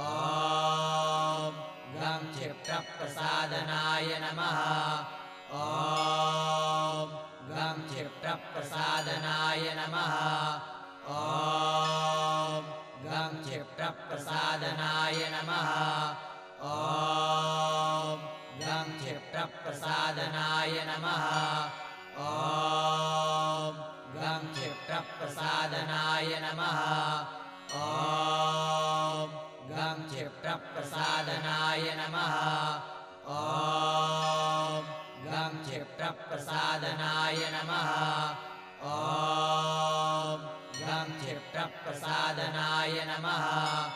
ॐ गं क्षिप्रप्रसादनाय नमः ॐ गं क्षिप्रप्रसादनाय नमः ॐ गं क्षिप्रप्रसादनाय नमः ॐ गं क्षिप्रप्रसादनाय नमः ॐ गं क्षिप्रप्रसादनाय नमः ॐ गं क्षिप्रप्रसादनाय नमः ॐ गं क्षिप्रप्रसादनाय नमः ॐ गं क्षिप्रप्रसादनाय नमः